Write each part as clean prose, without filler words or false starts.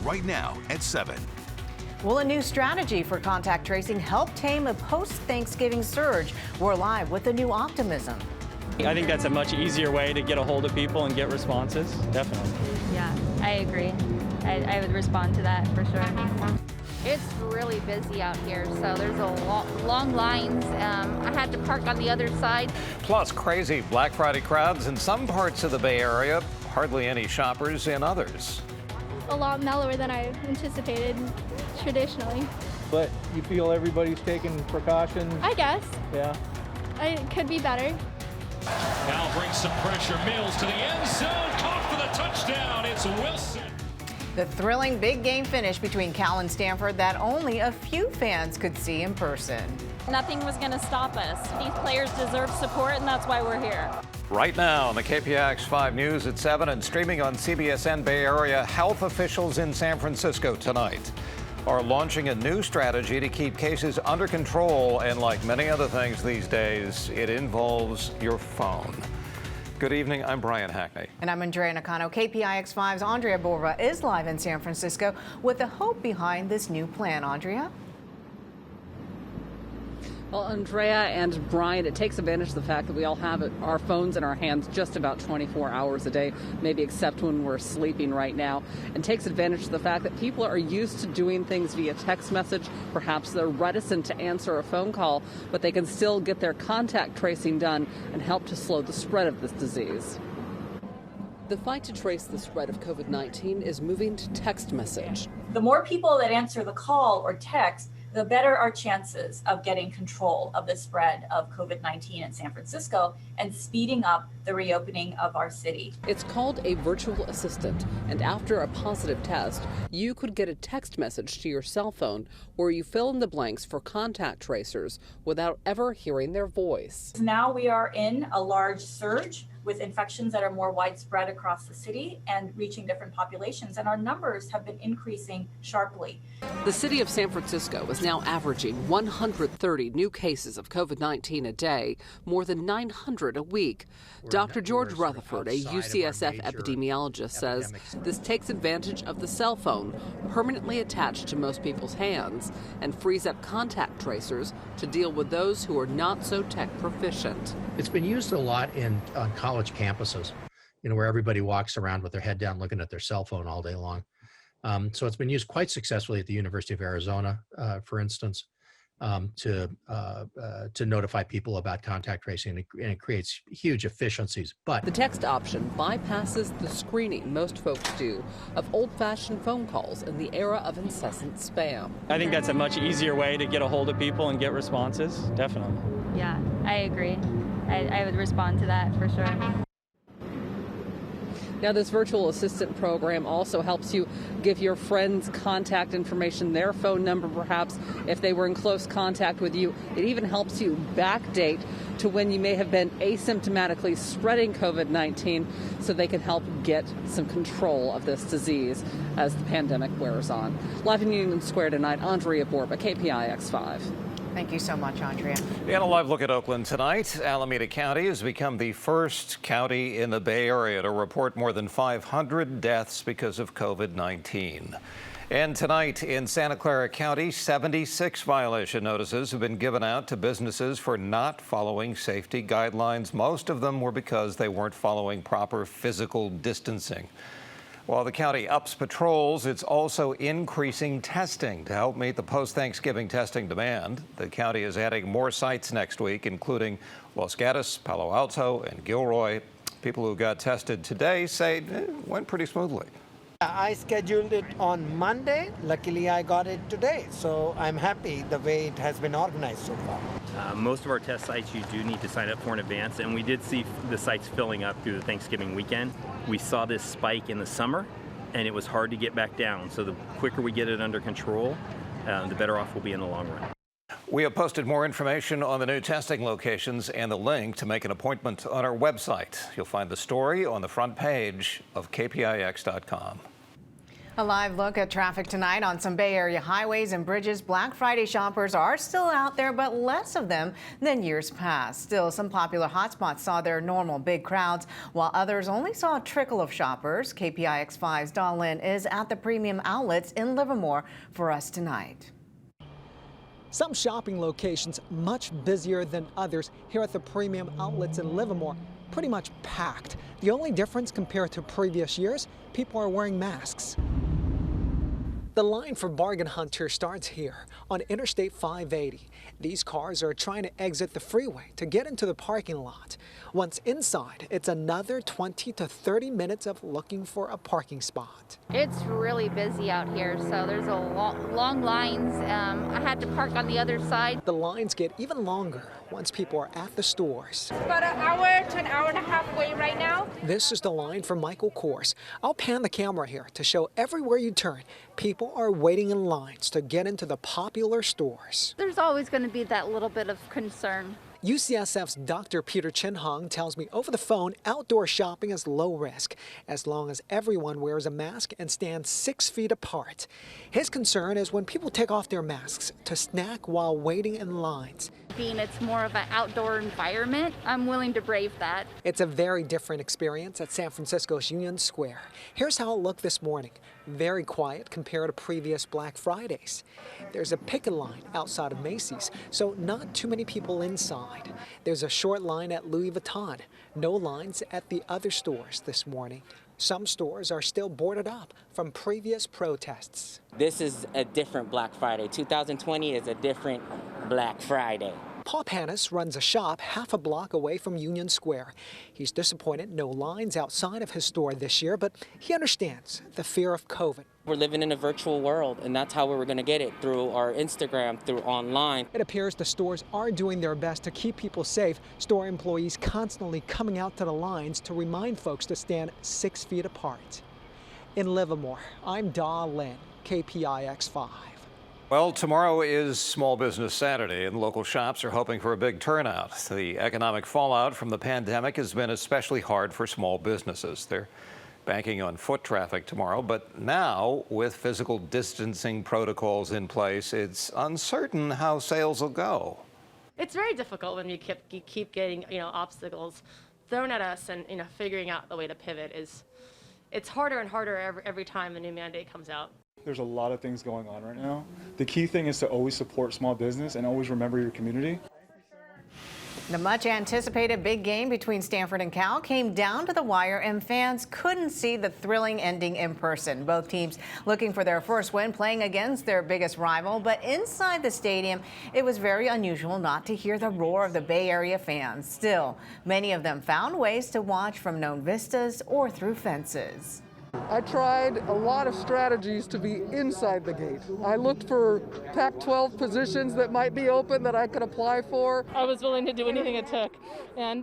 right now at 7. Will a new strategy for contact tracing help tame a post-Thanksgiving surge? We're live with a new optimism. I think that's a much easier way to get a hold of people and get responses, definitely. Yeah, I agree. I would respond to that for sure. It's really busy out here, so there's a long lines. I had to park on the other side. Plus, crazy Black Friday crowds in some parts of the Bay Area, hardly any shoppers in others. A lot mellower than I anticipated traditionally. But you feel everybody's taking precautions? I guess. Yeah. It could be better. Now brings some pressure. Mills to the end zone. Caught for the touchdown. It's Wilson. The thrilling big game finish between Cal and Stanford that only a few fans could see in person. Nothing was going to stop us. These players deserve support, and that's why we're here. Right now on the KPIX 5 News at 7 and streaming on CBS and Bay Area, health officials in San Francisco tonight are launching a new strategy to keep cases under control. And like many other things these days, it involves your phone. Good evening, I'm Brian Hackney. And I'm Andrea Nakano. KPIX 5's Andrea Borba is live in San Francisco with the hope behind this new plan. Andrea? Well, Andrea and Brian, it takes advantage of the fact that we all have our phones in our hands just about 24 hours a day, maybe except when we're sleeping right now, and takes advantage of the fact that people are used to doing things via text message. Perhaps they're reticent to answer a phone call, but they can still get their contact tracing done and help to slow the spread of this disease. The fight to trace the spread of COVID-19 is moving to text message. The more people that answer the call or text, the better our chances of getting control of the spread of COVID-19 in San Francisco and speeding up the reopening of our city. It's called a virtual assistant, and after a positive test, you could get a text message to your cell phone where you fill in the blanks for contact tracers without ever hearing their voice. Now we are in a large surge with infections that are more widespread across the city and reaching different populations, and our numbers have been increasing sharply. The city of San Francisco is now averaging 130 new cases of COVID-19 a day, more than 900 a week. Dr. George Rutherford, a UCSF epidemiologist, says this takes advantage of the cell phone permanently attached to most people's hands and frees up contact tracers to deal with those who are not so tech proficient. It's been used a lot on college campuses, where everybody walks around with their head down looking at their cell phone all day long. So it's been used quite successfully at the University of Arizona, for instance, to notify people about contact tracing, and it creates huge efficiencies. But the text option bypasses the screening most folks do of old-fashioned phone calls in the era of incessant spam. I think that's a much easier way to get a hold of people and get responses, definitely. Yeah, I agree. I would respond to that for sure. Now, this virtual assistant program also helps you give your friends contact information, their phone number perhaps, if they were in close contact with you. It even helps you backdate to when you may have been asymptomatically spreading COVID-19 so they can help get some control of this disease as the pandemic wears on. Live in Union Square tonight, Andrea Borba, KPIX 5. Thank you so much, Andrea. And a live look at Oakland tonight. Alameda County has become the first county in the Bay Area to report more than 500 deaths because of COVID-19. And tonight in Santa Clara County, 76 violation notices have been given out to businesses for not following safety guidelines. Most of them were because they weren't following proper physical distancing. While the county ups patrols, it's also increasing testing to help meet the post-Thanksgiving testing demand. The county is adding more sites next week, including Los Gatos, Palo Alto, and Gilroy. People who got tested today say it went pretty smoothly. I scheduled it on Monday. Luckily, I got it today. So I'm happy the way it has been organized so far. Most of our test sites you do need to sign up for in advance, and we did see the sites filling up through the Thanksgiving weekend. We saw this spike in the summer, and it was hard to get back down. So the quicker we get it under control, the better off we'll be in the long run. We have posted more information on the new testing locations and the link to make an appointment on our website. You'll find the story on the front page of KPIX.com. A live look at traffic tonight on some Bay Area highways and bridges. Black Friday shoppers are still out there, but less of them than years past. Still, some popular hotspots saw their normal big crowds, while others only saw a trickle of shoppers. KPIX 5's Dawn Lin is at the premium outlets in Livermore for us tonight. Some shopping locations much busier than others. Here at the premium outlets in Livermore, pretty much packed. The only difference compared to previous years, people are wearing masks. The line for bargain hunters starts here on Interstate 580. These cars are trying to exit the freeway to get into the parking lot. Once inside, it's another 20 to 30 minutes of looking for a parking spot. It's really busy out here, so there's a long lines. I had to park on the other side. The lines get even longer once people are at the stores. About an hour to an hour and a half wait right now. This is the line for Michael Kors. I'll pan the camera here to show everywhere you turn, people are waiting in lines to get into the popular stores. There's always going to be that little bit of concern. UCSF's Dr. Peter Chin-Hong tells me over the phone outdoor shopping is low risk as long as everyone wears a mask and stands 6 feet apart. His concern is when people take off their masks to snack while waiting in lines. Being it's more of an outdoor environment, I'm willing to brave that. It's a very different experience at San Francisco's Union Square. Here's how it looked this morning. Very quiet compared to previous Black Fridays. There's a picket line outside of Macy's, so not too many people inside. There's a short line at Louis Vuitton. No lines at the other stores this morning. Some stores are still boarded up from previous protests. This is a different Black Friday. 2020 is a different Black Friday. Paul Panis runs a shop half a block away from Union Square. He's disappointed no lines outside of his store this year, but he understands the fear of COVID. We're living in a virtual world, and that's how we're going to get it, through our Instagram, through online. It appears the stores are doing their best to keep people safe. Store employees constantly coming out to the lines to remind folks to stand 6 feet apart. In Livermore, I'm Dawn Lin, KPIX 5. Well, tomorrow is Small Business Saturday, and local shops are hoping for a big turnout. The economic fallout from the pandemic has been especially hard for small businesses. They're banking on foot traffic tomorrow, but now, with physical distancing protocols in place, it's uncertain how sales will go. It's very difficult when you keep getting, obstacles thrown at us, and figuring out the way to pivot it's harder and harder every time a new mandate comes out. There's a lot of things going on right now. The key thing is to always support small business and always remember your community. The much anticipated big game between Stanford and Cal came down to the wire, and fans couldn't see the thrilling ending in person. Both teams looking for their first win, playing against their biggest rival. But inside the stadium, it was very unusual not to hear the roar of the Bay Area fans. Still, many of them found ways to watch from known vistas or through fences. I tried a lot of strategies to be inside the gate. I looked for Pac-12 positions that might be open that I could apply for. I was willing to do anything it took. And,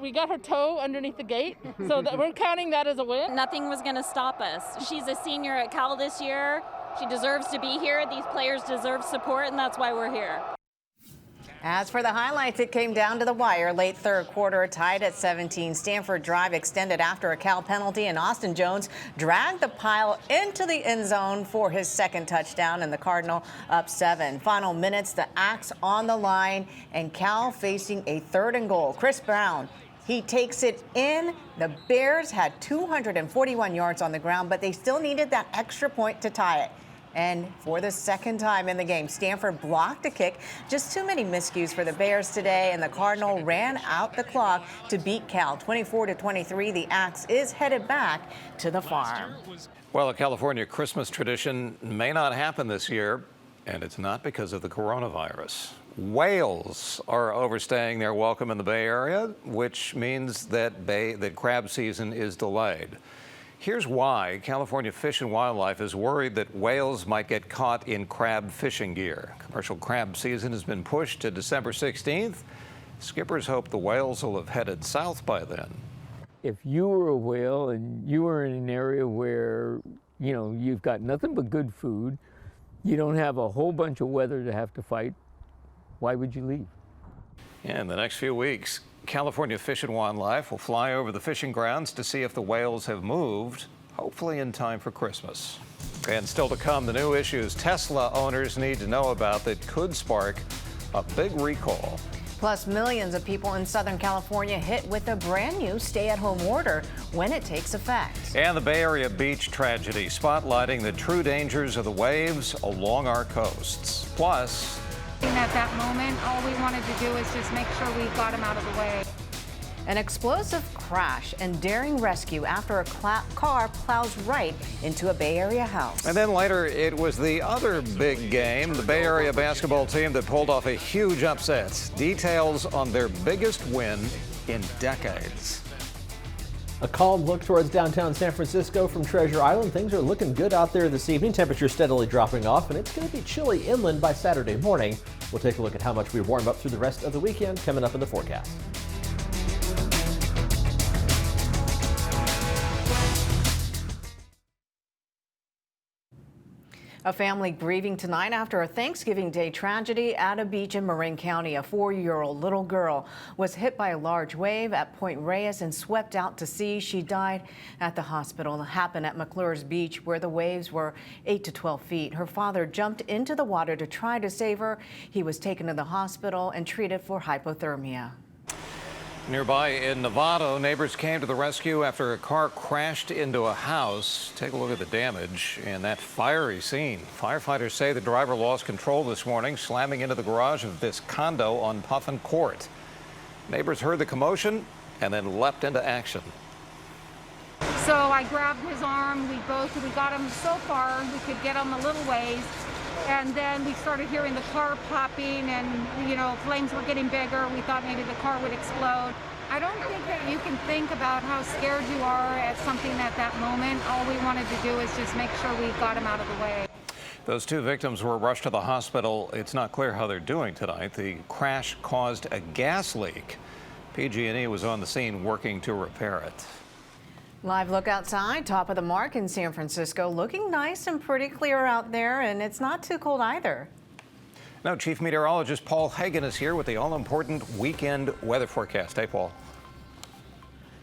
we got her toe underneath the gate, so we're counting that as a win. Nothing was going to stop us. She's a senior at Cal this year. She deserves to be here. These players deserve support, and that's why we're here. As for the highlights, it came down to the wire. Late third quarter, tied at 17. Stanford drive extended after a Cal penalty, and Austin Jones dragged the pile into the end zone for his second touchdown, and the Cardinal up 7. Final minutes, the Axe on the line, and Cal facing a 3rd and goal. Chris Brown, he takes it in. The Bears had 241 yards on the ground, but they still needed that extra point to tie it. And for the second time in the game, Stanford blocked a kick. Just too many miscues for the Bears today, and the Cardinal ran out the clock to beat Cal 24-23. The Axe is headed back to the farm. Well, a California Christmas tradition may not happen this year, and it's not because of the coronavirus. Whales are overstaying their welcome in the Bay Area, which means that crab season is delayed. Here's why. California Fish and Wildlife is worried that whales might get caught in crab fishing gear. Commercial crab season has been pushed to December 16th. Skippers hope the whales will have headed south by then. If you were a whale and you were in an area where, you've got nothing but good food, you don't have a whole bunch of weather to have to fight, why would you leave? Yeah, in the next few weeks, California Fish and Wildlife will fly over the fishing grounds to see if the whales have moved, hopefully in time for Christmas. And still to come, the new issues Tesla owners need to know about that could spark a big recall. Plus, millions of people in Southern California hit with a brand new stay-at-home order when it takes effect. And the Bay Area beach tragedy, spotlighting the true dangers of the waves along our coasts. Plus, at that moment, all we wanted to do is just make sure we got him out of the way. An explosive crash and daring rescue after a car plows right into a Bay Area house. And then later, it was the other big game, the Bay Area basketball team that pulled off a huge upset. Details on their biggest win in decades. A calm look towards downtown San Francisco from Treasure Island. Things are looking good out there this evening. Temperatures steadily dropping off, and it's going to be chilly inland by Saturday morning. We'll take a look at how much we warm up through the rest of the weekend coming up in the forecast. A family grieving tonight after a Thanksgiving Day tragedy at a beach in Marin County. A 4-year-old little girl was hit by a large wave at Point Reyes and swept out to sea. She died at the hospital. It happened at McClure's Beach, where the waves were 8 to 12 feet. Her father jumped into the water to try to save her. He was taken to the hospital and treated for hypothermia. Nearby in Nevada, neighbors came to the rescue after a car crashed into a house. Take a look at the damage and that fiery scene. Firefighters say the driver lost control this morning, slamming into the garage of this condo on Puffin Court. Neighbors heard the commotion and then leapt into action. So I grabbed his arm. We got him so far we could get him a little ways. And then we started hearing the car popping and, you know, flames were getting bigger. We thought maybe the car would explode. I don't think that you can think about how scared you are at something at that moment. All we wanted to do is just make sure we got him out of the way. Those two victims were rushed to the hospital. It's not clear how they're doing tonight. The crash caused a gas leak. PG&E was on the scene working to repair it. Live look outside, top of the mark in San Francisco. Looking nice and pretty clear out there, and it's not too cold either. Now, Chief Meteorologist Paul Hagen is here with the all-important weekend weather forecast. Hey, Paul.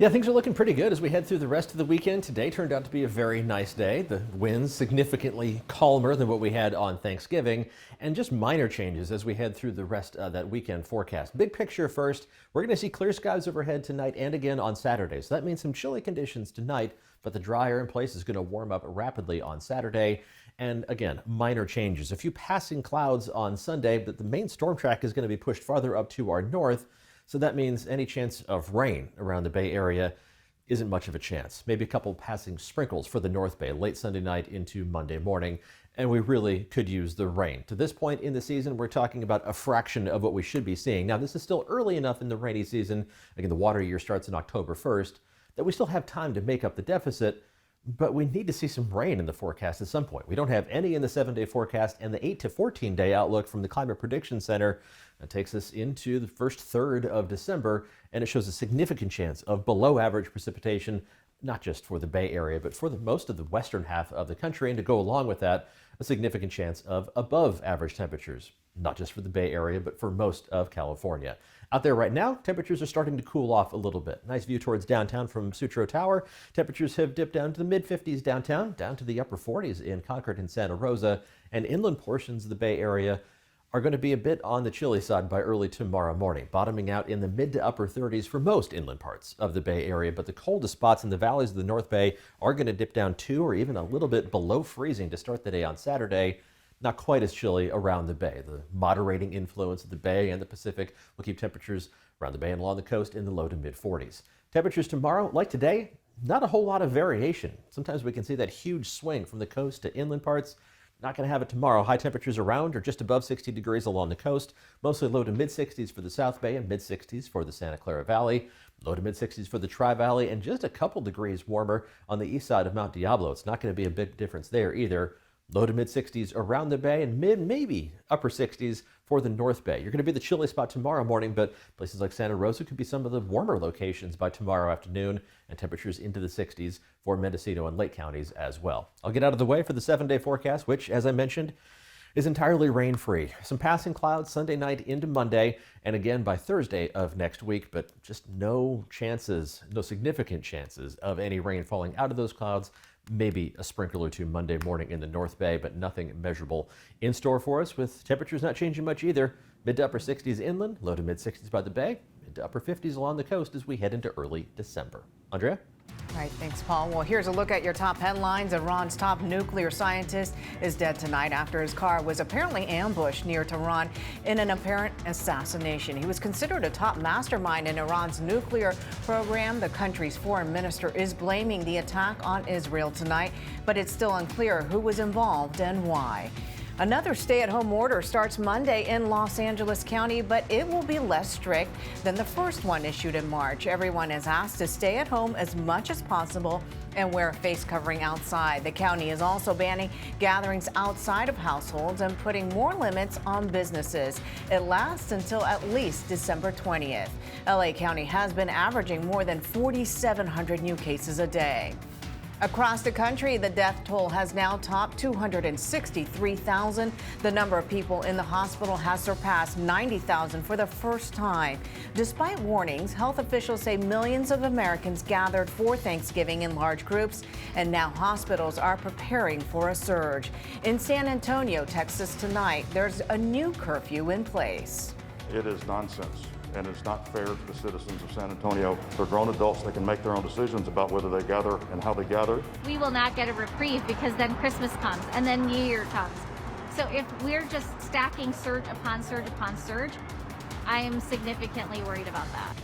Yeah, things are looking pretty good as we head through the rest of the weekend. Today turned out to be a very nice day. The winds significantly calmer than what we had on Thanksgiving, and just minor changes as we head through the rest of that weekend forecast. Big picture first, we're going to see clear skies overhead tonight and again on Saturday. So that means some chilly conditions tonight, but the dry air in place is going to warm up rapidly on Saturday. And again, minor changes. A few passing clouds on Sunday, but the main storm track is going to be pushed farther up to our north. So that means any chance of rain around the Bay Area isn't much of a chance. Maybe a couple passing sprinkles for the North Bay late Sunday night into Monday morning, and we really could use the rain. To this point in the season, we're talking about a fraction of what we should be seeing. Now, this is still early enough in the rainy season, again, the water year starts in October 1st, that we still have time to make up the deficit, but we need to see some rain in the forecast at some point. We don't have any in the 7-day forecast, and the 8 to 14-day outlook from the Climate Prediction Center takes us into the first third of December, and it shows a significant chance of below average precipitation, not just for the Bay Area, but for most of the western half of the country, and to go along with that, a significant chance of above average temperatures, not just for the Bay Area, but for most of California. Out there right now, temperatures are starting to cool off a little bit. Nice view towards downtown from Sutro Tower. Temperatures have dipped down to the mid-50s downtown, down to the upper 40s in Concord and Santa Rosa, and inland portions of the Bay Area are going to be a bit on the chilly side by early tomorrow morning, bottoming out in the mid to upper 30s for most inland parts of the Bay Area. But the coldest spots in the valleys of the North Bay are going to dip down to or even a little bit below freezing to start the day on Saturday. Not quite as chilly around the Bay. The moderating influence of the Bay and the Pacific will keep temperatures around the Bay and along the coast in the low to mid 40s. Temperatures tomorrow, like today, not a whole lot of variation. Sometimes we can see that huge swing from the coast to inland parts. Not going to have it tomorrow. High temperatures around or just above 60 degrees along the coast. Mostly low to mid 60s for the South Bay and mid 60s for the Santa Clara Valley. Low to mid 60s for the Tri-Valley and just a couple degrees warmer on the east side of Mount Diablo. It's not going to be a big difference there either. Low to mid 60s around the Bay and maybe upper 60s for the North Bay. You're going to be the chilly spot tomorrow morning, but places like Santa Rosa could be some of the warmer locations by tomorrow afternoon, and temperatures into the 60s for Mendocino and Lake counties as well. I'll get out of the way for the 7-day forecast, which, as I mentioned, is entirely rain-free. Some passing clouds Sunday night into Monday, and again by Thursday of next week, but just no significant chances of any rain falling out of those clouds maybe a sprinkle or two Monday morning in the North Bay, but nothing measurable in store for us, with temperatures not changing much either. Mid to upper 60s inland, low to mid 60s by the bay, mid to upper 50s along the coast as we head into early December. Andrea? All right, thanks, Paul. Well, here's a look at your top headlines. Iran's top nuclear scientist is dead tonight after his car was apparently ambushed near Tehran in an apparent assassination. He was considered a top mastermind in Iran's nuclear program. The country's foreign minister is blaming the attack on Israel tonight, but it's still unclear who was involved and why. Another stay-at-home order starts Monday in Los Angeles County, but it will be less strict than the first one issued in March. Everyone is asked to stay at home as much as possible and wear a face covering outside. The county is also banning gatherings outside of households and putting more limits on businesses. It lasts until at least December 20th. LA County has been averaging more than 4,700 new cases a day. Across the country, the death toll has now topped 263,000. The number of people in the hospital has surpassed 90,000 for the first time. Despite warnings, health officials say millions of Americans gathered for Thanksgiving in large groups, and now hospitals are preparing for a surge. In San Antonio, Texas tonight, there's a new curfew in place. It is nonsense. And it's not fair to the citizens of San Antonio. They're grown adults. They can make their own decisions about whether they gather and how they gather. We will not get a reprieve because then Christmas comes and then New Year comes. So if we're just stacking surge upon surge upon surge, I am significantly worried about that.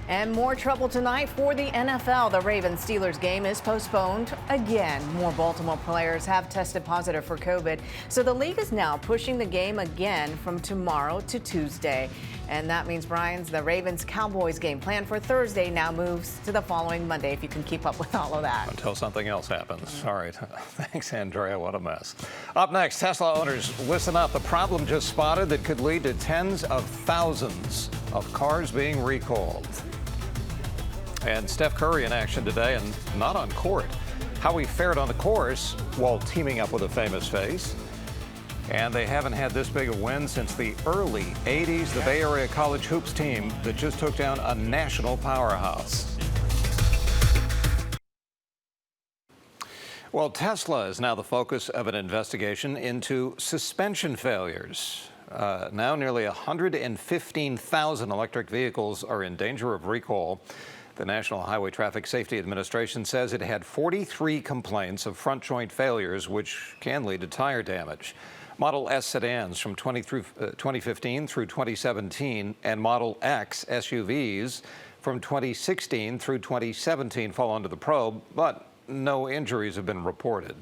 And more trouble tonight for the NFL. The Ravens-Steelers game is postponed again. More Baltimore players have tested positive for COVID, so the league is now pushing the game again from tomorrow to Tuesday. And that means, Brian, the Ravens-Cowboys game planned for Thursday now moves to the following Monday, if you can keep up with all of that. Until something else happens. All right. Thanks, Andrea. What a mess. Up next, Tesla owners, listen up. The problem just spotted that could lead to tens of thousands of cars being recalled. And Steph Curry in action today, and not on court. How he fared on the course while teaming up with a famous face. And they haven't had this big a win since the early 80s. The Bay Area College Hoops team that just took down a national powerhouse. Well, Tesla is now the focus of an investigation into suspension failures. Now nearly 115,000 electric vehicles are in danger of recall. The National Highway Traffic Safety Administration says it had 43 complaints of front joint failures, which can lead to tire damage. Model S sedans from 2015 through 2017 and Model X SUVs from 2016 through 2017 fall under the probe, but no injuries have been reported.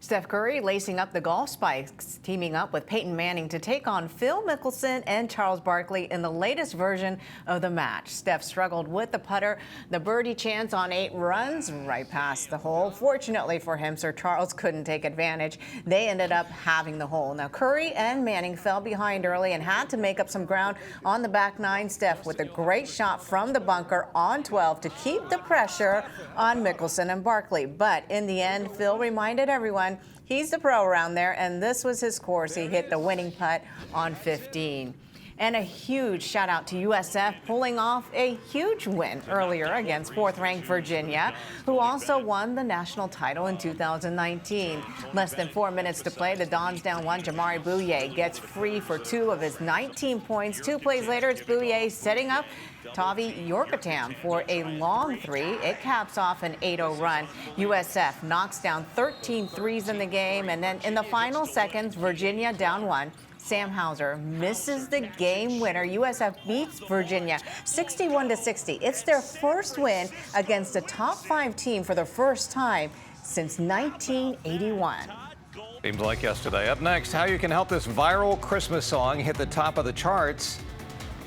Steph Curry lacing up the golf spikes, teaming up with Peyton Manning to take on Phil Mickelson and Charles Barkley in the latest version of the match. Steph struggled with the putter, the birdie chance on 8 runs right past the hole. Fortunately for him, Sir Charles couldn't take advantage. They ended up having the hole. Now, Curry and Manning fell behind early and had to make up some ground on the back 9. Steph with a great shot from the bunker on 12 to keep the pressure on Mickelson and Barkley. But in the end, Phil reminded everyone he's the pro around there, and this was his course. He hit the winning putt on 15. And a huge shout out to USF pulling off a huge win earlier against 4th-ranked Virginia, who also won the national title in 2019. Less than 4 minutes to play, the Dons down 1. Jamari Bouye gets free for 2 of his 19 points. 2 plays later, it's Bouye setting up Tavi Yorkatam for a long 3. It caps off an 8-0 run. USF knocks down 13 threes in the game, and then in the final seconds, Virginia down 1. Sam Hauser misses the game winner. USF beats Virginia 61-60. It's their first win against a top 5 team for the first time since 1981. Seems like yesterday. Up next, how you can help this viral Christmas song hit the top of the charts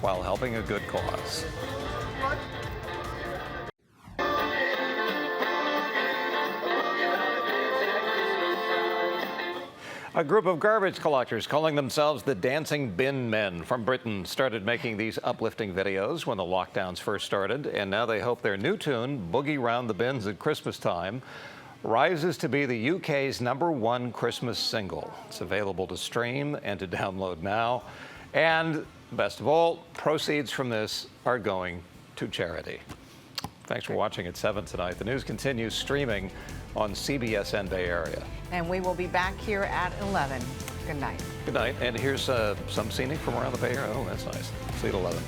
while helping a good cause. A group of garbage collectors calling themselves the Dancing Bin Men from Britain started making these uplifting videos when the lockdowns first started, and now they hope their new tune, Boogie Round the Bins at Christmas Time, rises to be the UK's #1 Christmas single. It's available to stream and to download now. And best of all, proceeds from this are going to charity. Thanks for watching at 7 tonight. The news continues streaming on CBS and Bay Area. And we will be back here at 11. Good night. Good night. And here's some scenic from around the Bay Area. Oh, that's nice. See you at 11.